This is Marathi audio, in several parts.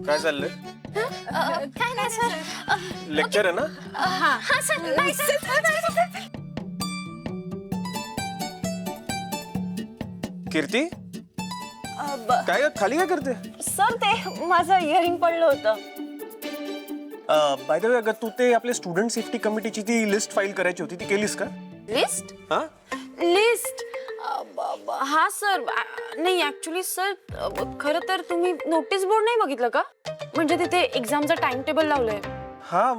काय चाललंय? काय नाही सर. लेक्चर आहे ना? हा सर. नाही सर. कीर्ती काय ग, खाली काय करते? सर ते माझं इयरिंग पडलं होतं. बाय द वे, अगं तू ते आपले स्टुडंट सेफ्टी कमिटीची ती लिस्ट फाईल करायची होती, ती केलीस का? लिस्ट हा लिस्ट हा सर. नाही ऍक्च्युली सर, खरं तर तुम्ही नोटीस बोर्ड नाही बघितलं का? म्हणजे तिथे एक्झामचं टाइम टेबल लावलंय. हा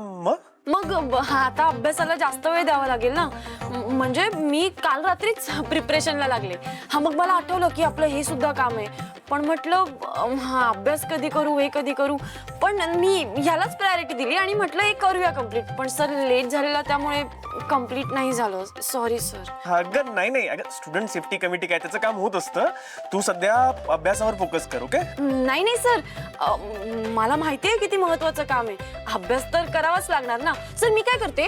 मग आता अभ्यासाला जास्त वेळ द्यावा लागेल ना. म्हणजे मी काल रात्रीच प्रिपरेशनला लागले. मग मला आठवलं की आपलं हे सुद्धा काम आहे. पण म्हटलं अभ्यास कधी करू, हे कधी करू. पण मी ह्यालाच प्रायोरिटी दिली आणि म्हटलं हे करूया कम्प्लीट. पण सर लेट झालेला त्यामुळे कम्प्लीट नाही झालं. Sorry sir. अगं नाही अगं, स्टुडंट सेफ्टी कमिटी काय त्याचं काम होत असतं. तू सध्या अभ्यासावर फोकस कर. ओके? नाही सर, मला माहिती आहे किती महत्वाचं काम आहे. अभ्यास तर करावाच लागणार ना. सर मी काय करते,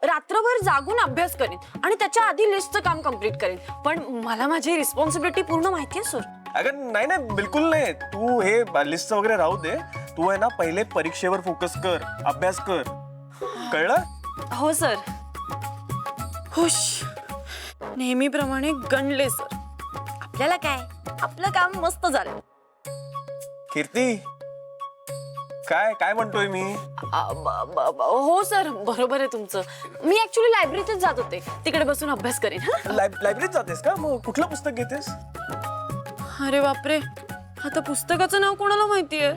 रात्रभर जागून अभ्यास करेन आणि त्याच्या आधी लिस्टचं काम कम्प्लीट करेन. पण मला माझी रिस्पॉन्सिबिलिटी पूर्ण माहिती आहे सर. अगं नाही बिलकुल नाही. तू हे लिस्टचं वगैरे राहू दे. तू आहे ना पहिले परीक्षेवर फोकस कर, अभ्यास कर. कळलं? हो सर. हुश. नेहमीप्रमाणे गणले सर. आपल्याला काय, आपलं काम मस्त झालं. कीर्ती काय काय म्हणतोय मी? हो सर, बरोबर आहे तुमचं. मी ऍक्च्युली लायब्ररीतच जात होते. तिकडे बसून अभ्यास करेन. लायब्ररीत जातेस का? मग कुठलं पुस्तक घेतेस? अरे बापरे, आता पुस्तकाचं नाव कोणाला माहितीये?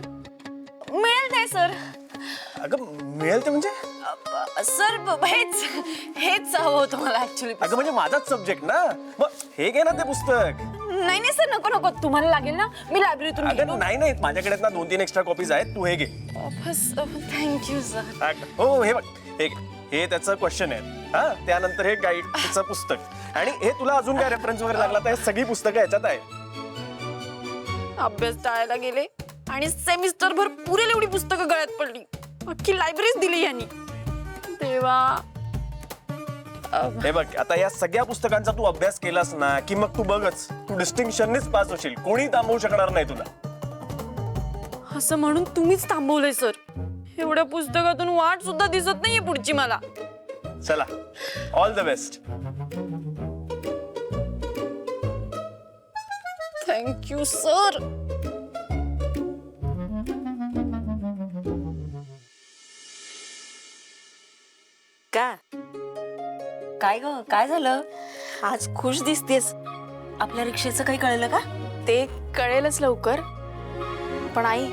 मिळेल नाही सर. अगं मिळेल ते म्हणजे? सर हेच हवं होतं मला ऍक्च्युली. अगं म्हणजे माझाच सब्जेक्ट ना. मग हे घे ना ते पुस्तक. नाही सर, नको. तुम्हाला लागेल ना, मी लायब्ररीतून अगं नाही माझ्याकडे ना 2-3 एक्स्ट्रा कॉपीज आहेत. तू हे घे. Thank you sir. हो हे बघ, हे घे. हे त्याचं क्वेश्चन आहे. हा, त्यानंतर हे गाईडचं पुस्तक. आणि हे तुला अजून काय रेफरन्स वगैरे लागला तर सगळी पुस्तकं ह्याच्यात आहे. अभ्यास टाळायला गेले आणि सेमिस्टर भर पुरेल एवढी पुस्तकं गळ्यात पडली. अख्खी लायब्ररीच दिली यांनी. देवा. हे बघ, आता या सगळ्या पुस्तकांचा तू अभ्यास केलास ना की मग तू बघच, तू डिस्टिंक्शननेच पास होशील. कोणी थांबवू शकणार नाही तुला. असं म्हणून तुम्हीच थांबवलंय सर. एवढ्या पुस्तकातून वाट सुद्धा दिसत नाहीये पुढची मला. चला, all the best. Thank you sir. काय ग, काय झालं? आज खुश दिसतेस. आपल्या रिक्षेचं काही कळलं का? ते कळेलच लवकर. पण आई,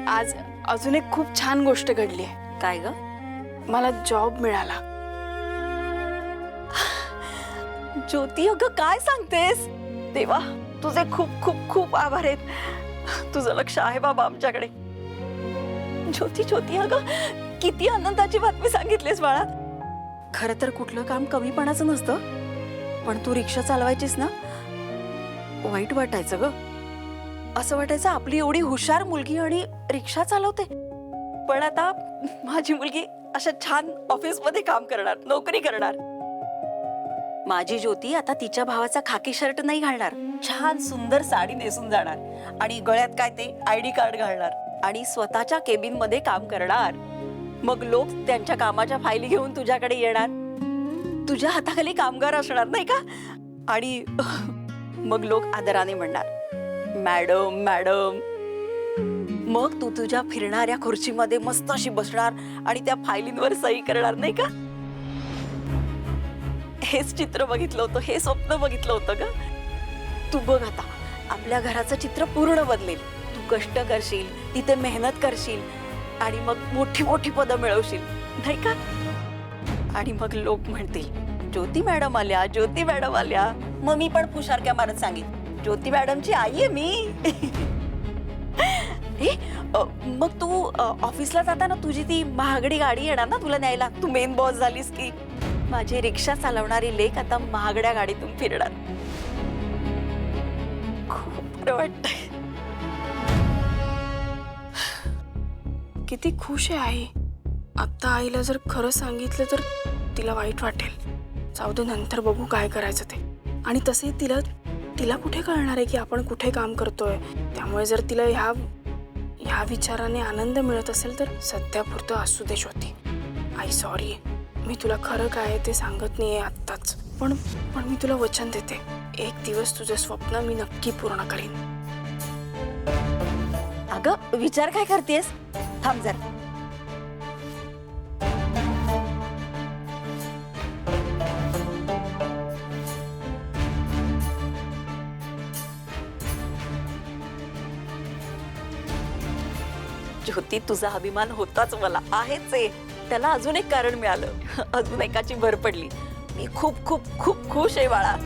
आज अजून एक खूप छान गोष्ट घडली आहे. काय ग? मला जॉब मिळाला. ज्योती, अगं काय सांगतेस? देवा, तुझे खूप खूप खूप आभार आहेत. तुझं लक्ष आहे बाबा आमच्याकडे. ज्योती, अगं किती आनंदाची बातमी सांगितलीस बाळा. खरं तर कुठलं काम कमीपणाचं नसतं, पण तू रिक्षा चालवायचीस ना, वाईट वाटायचं ग. असं वाटायचं आपली एवढी हुशार मुलगी आणि रिक्षा चालवते. पण आता माझी मुलगी अशा छान ऑफिसमध्ये काम करणार, नोकरी करणार. माझी ज्योती आता तिच्या भावाचा खाकी शर्ट नाही घालणार, छान सुंदर साडी नेसून जाणार आणि गळ्यात काय ते ID कार्ड घालणार आणि स्वतःच्या केबिन मध्ये काम करणार. मग लोक त्यांच्या कामाच्या फायली घेऊन तुझ्याकडे येणार. तुझ्या हाताखाली कामगार असणार नाही का? आणि मग लोक आदराने म्हणणार, मॅडम मॅडम. मग तू तुझ्या फिरणाऱ्या खुर्चीमध्ये मस्त अशी बसणार आणि त्या फायलींवर सही करणार नाही का? हेच चित्र बघितलं होतं, हे स्वप्न बघितलं होतं ग. तू बघ आता आपल्या घराचं चित्र पूर्ण बदलेल. तू कष्ट करशील, तिथे मेहनत करशील आणि मग मोठी मोठी पदं मिळवशील नाही का? आणि मग लोक म्हणतील, ज्योती मॅडम आल्या, ज्योती मॅडम आल्या. मग मी पण फुशारक्या मारत सांगेन, ज्योती मॅडमची आई आहे मी. मग तू ऑफिसला जाताना तुझी ती महागडी गाडी येणार ना तुला न्यायला. तू मेन बॉस झालीस की माझी रिक्षा चालवणारी लेक आता महागड्या गाडीतून फिरणार. खूप बरं वाटतंय. किती खुश आहे आई. आता आईला जर खरं सांगितलं तर तिला वाईट वाटेल. जाऊ दे, नंतर बघू काय करायचं ते. आणि तसे तिला कुठे कळणार आहे की आपण कुठे काम करतोय. त्यामुळे जर तिला ह्या विचाराने आनंद मिळत असेल तर सध्यापुरतं असू दे ज्योती. आय सॉरी, मी तुला खरं काय आहे ते सांगत नाहीये आत्ताच. पण मी तुला वचन देते, एक दिवस तुझं स्वप्न मी नक्की पूर्ण करीन. अगं विचार काय करतेस? थांब जरा. ज्योती, तुझा अभिमान होताच मला, आहेच आहे. त्याला अजून एक कारण मिळालं, अजून एकाची भर पडली. मी खूप खूप खूप खुश आहे बाळा.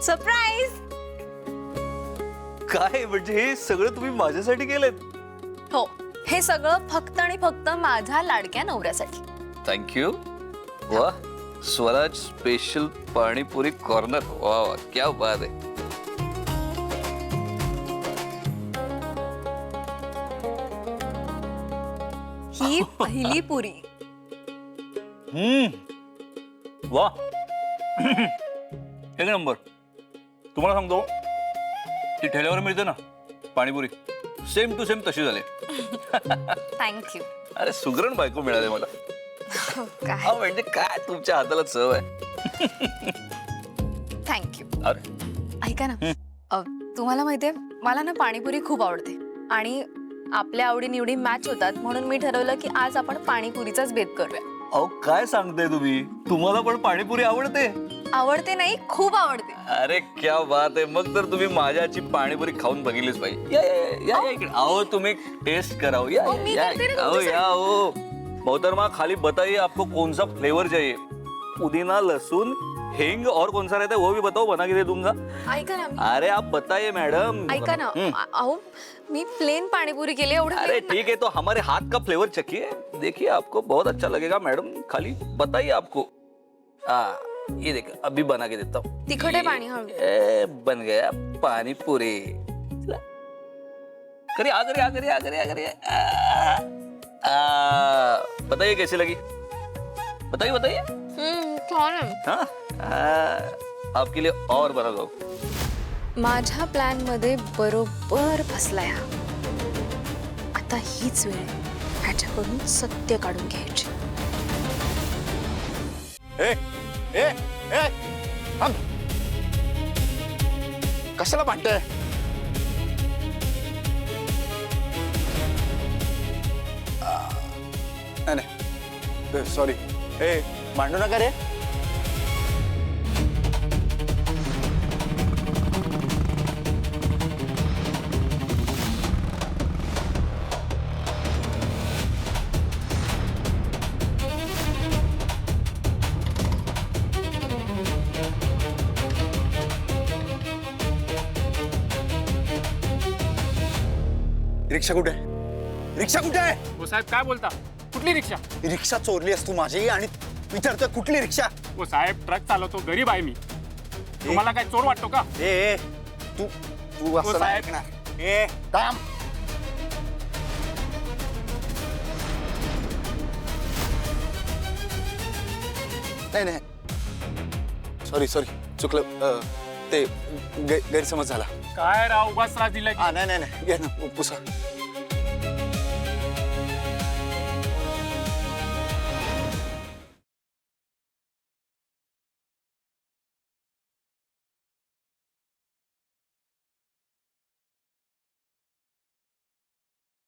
सरप्राईज. काय म्हणजे हे सगळं तुम्ही माझ्यासाठी केलं? हो, हे सगळं फक्त आणि फक्त माझ्या लाडक्या नवऱ्यासाठी. थँक्यू. वा, स्वराज स्पेशल पाणीपुरी कॉर्नर. वा वा, क्या बात आहे. ही पहिली पुरी. वा एक नंबर. तुम्हाला सांगतो, ती ठेल्यावर मिळते ना पाणीपुरी, सेम टू सेम तशी झाली. थँक्यू. अरे सुगरण बायको मिळाले मला. काय म्हणजे काय तुमच्या हाताला चव आहे. थँक्यू. अरे ऐका ना, तुम्हाला माहितीये मला ना पाणीपुरी खूप आवडते आणि आपल्या आवडीनिवडी मॅच होतात, म्हणून मी ठरवलं की आज आपण पाणीपुरीचाच बेत करूया. अहो काय सांगताय तुम्ही, तुम्हाला पण पाणीपुरी आवडते? आवडते नाही, खूप आवडते. अरे क्या बात आहे. मग तर तुम्ही माझ्याची पाणीपुरी खाऊन बघितलीच पाहिजे. या या या या इकडे. अहो तुम्ही टेस्ट कराओ. या अहो, मी या करते ना अहो तुमच्यासाठी. या हो मोहतरमा, खाली बताइए आपको कौन सा फ्लेवर चाहिए. पुदीना, लहसुन, हिंग और कौन सा रहता है वो भी बताओ, बना के दे दूंगा. ऐका ना, अरे आप बताइए मैडम. ऐका ना, अहो मी प्लेन पाणीपुरी केली एवढं. अरे ठीक है, तो हमारे हाथ का फ्लेवर चखिए, देखिए आपको बहुत अच्छा लगेगा मैडम. खाली बताइए आपको. ये देखो अभी बना के देता हूँ. तिखट है पानी. हाँ बन गया पानी पूरी. करिए आ करिए आ करिए आ करिए आ करिए. बताइए कैसी लगी, बताइए बताइए. छान आहे. हाँ आपके लिए और बना दो. माझ्या प्लॅन मध्ये बरोबर बसलाय हा. आता हीच वेळ आहे ह्याच्याकडून सत्य काढून घ्यायची. ए ए ए थांब. कशाला भांडतोय? नाही नाही, सॉरी. ए भांडू नका रे. रिक्षा कुठे आहे? रिक्षा कुठे आहे? हो साहेब काय बोलता, कुठली रिक्षा? रिक्षा चोरली असतो माझी आणि विचारतोय कुठली रिक्षा? हो साहेब ट्रक चालवतो, गरीब आहे मी. तुम्हाला काय चोर वाटतो का? ए तू तू असं नाही साहेब. ऐकणार. ए थांब. नाही नाही, सॉरी सॉरी, चुकलं. ते गैरसमज झाला. काय राव, उगाच त्रास दिला की. नाही नाही नाही, घे ना पुसा.